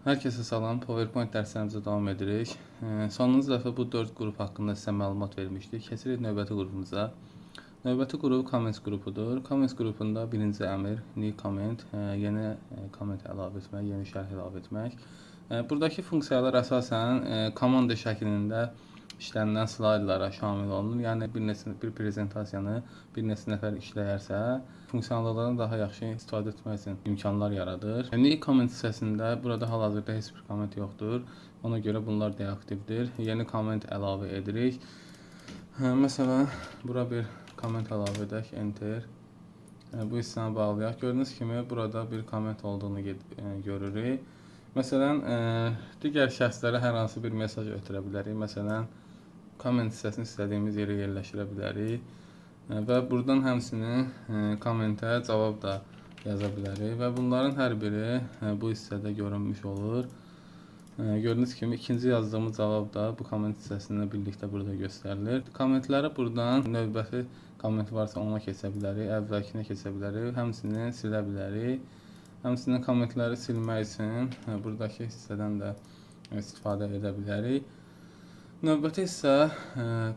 Herkese salam. PowerPoint dərslərimizə davam edirik. Sonuncu dəfə bu 4 qrup haqqında sizə məlumat vermişdik. Keçirik növbəti qrupumuza. Növbəti qrup comments qrupudur. Comments qrupunda birinci əmr new comment, yeni comment əlavə etmək, yeni şərh əlavə etmək. Buradakı funksiyalar əsasən komanda şəklində işlənilən slaydlara şamil olunur. Yəni bir prezentasiyanı bir neçə nəfər işləyərsə, funksiyonallardan daha yaxşı istifadə etmək üçün imkanlar yaradır. New comment hissəsində burada hal-hazırda heç bir comment yoxdur. Ona görə bunlar deaktivdir. Yeni comment əlavə edirik. Məsələn, bura bir comment əlavə edək, enter. Bu hissəni bağlayaq. Gördüyünüz kimi burada bir comment olduğunu görürük. Məsələn, digər şəxslərə hər hansı bir mesaj ötürə bilərik. Məsələn, comment hissəsini istədiyimiz yerə yerləşdirə bilərik və buradan həmçinin kommentə cavab da yaza bilərik və bunların hər biri bu hissədə görünmüş olur. Gördüyünüz kimi ikinci yazdığımız cavab da bu comment hissəsində birlikdə burada göstərilir. Kommentləri buradan növbəti comment varsa ona keçə bilərik, əvvəlkinə keçə bilərik, həmçinin silə bilərik. Həmçinin kommentləri silmək üçün buradakı hissədən də istifadə edə bilərik. Növbəti hissə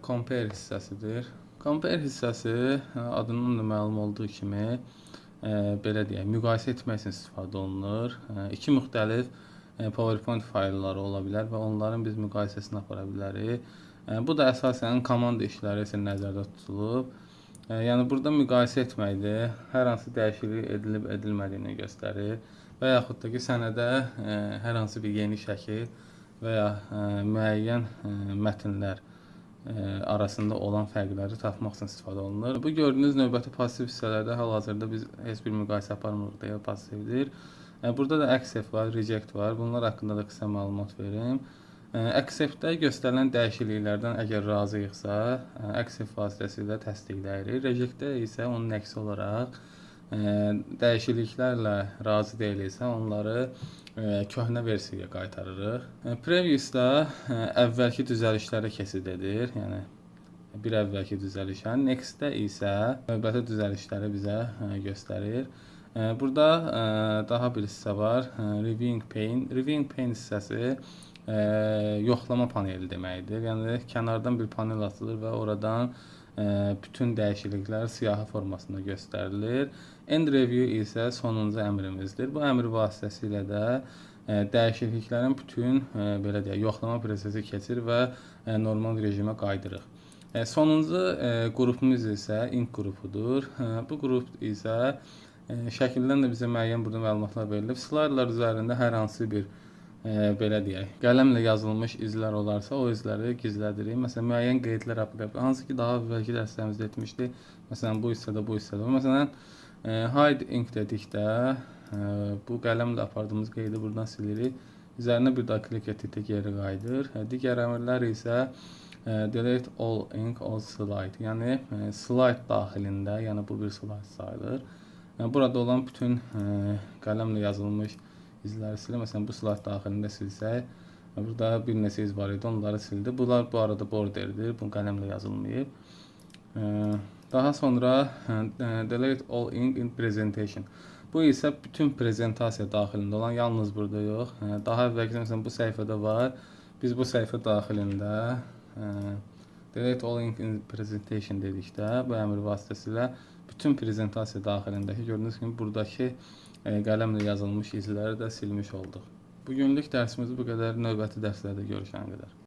compare hissəsidir. Compare hissəsi adından da məlum olduğu kimi belə deyək, müqayisə etmək üçün istifadə olunur. İki müxtəlif PowerPoint faylları ola bilər və onların biz müqayisəsini apara bilərik. Bu da əsasən komanda işləri üçün nəzərdə tutulub. Yəni burada müqayisə etməkdir, hər hansı dəyişiklik edilib edilmədiyini göstərir və yaxud da ki sənədə hər hansı bir yeni şəkil və ya müəyyən mətnlər arasında olan fərqləri tapmaq üçün istifadə olunur. Bu gördüyünüz növbəti pasiv hissələrdə hal-hazırda biz heç bir müqayisə aparmırıq deyə passivdir. Burada da accept var, reject var. Bunlar haqqında da qısa məlumat verim. Accept-də göstərilən dəyişikliklərdən əgər razıyıqsa, accept vasitəsilə təsdiqləyirik. Reject-də isə onun əksi olaraq dəyişikliklərlə razı deyiliksə, onları köhnə versiyaya qaytarırıq. Previous-da əvvəlki düzəlişlərə keçid edir, yəni bir əvvəlki düzəlişə. Next-də isə növbəti düzəlişləri bizə göstərir. Burada daha bir hissə var, Reviewing Pane. Reviewing Pane hissəsi yoxlama paneli deməkdir. Yəni kənardan bir panel açılır və oradan bütün dəyişikliklər siyahı formasında göstərilir. End review isə sonuncu əmrimizdir. Bu əmr vasitəsilə də dəyişikliklərin bütün belə deyək, yoxlama prosesi keçir və normal rejimə qayıdırıq. Sonuncu qrupumuz isə ink qrupudur. Bu qrup isə şəkildən də bizə müəyyən burada məlumatlar verilib. Slaydlar üzərində hər hansı bir belə deyək, qələmlə yazılmış izlər olarsa, o izləri gizlədirik. Məsələn, müəyyən qeydlər apara, hansı ki daha əvvəlki dərslərimizdə etmişdik. Məsələn, bu hissədə, bu hissədə. Məsələn, hide ink dedikdə bu qələmlə apardığımız qeydi buradan silirik. Üzərinə bir daha klik etdikdə geri qayıdır. Digər əmrlər isə delete all ink, all slide. Yəni slide daxilində, yəni bu bir slide sayılır. Burada olan bütün qələmlə yazılmış izləri silir. Məsələn, bu slide daxilində silsək, burada bir neçə iz var idi, onları sildi. Bunlar bu arada borderdir, bu qələmlə yazılmayıb. Daha sonra delete all ink in presentation. Bu isə bütün prezentasiya daxilində olan, yalnız burada yox. Daha əvvəlki məsələn bu səhifədə var. Biz bu səhifə daxilində delete all ink in presentation dedikdə bu əmr vasitəsilə bütün prezentasiya daxilindəki gördüyünüz kimi buradakı qələmlə yazılmış izləri də silmiş olduq. Bugünlük dərsimiz bu qədər. Növbəti dərslərdə görüşənə qədər.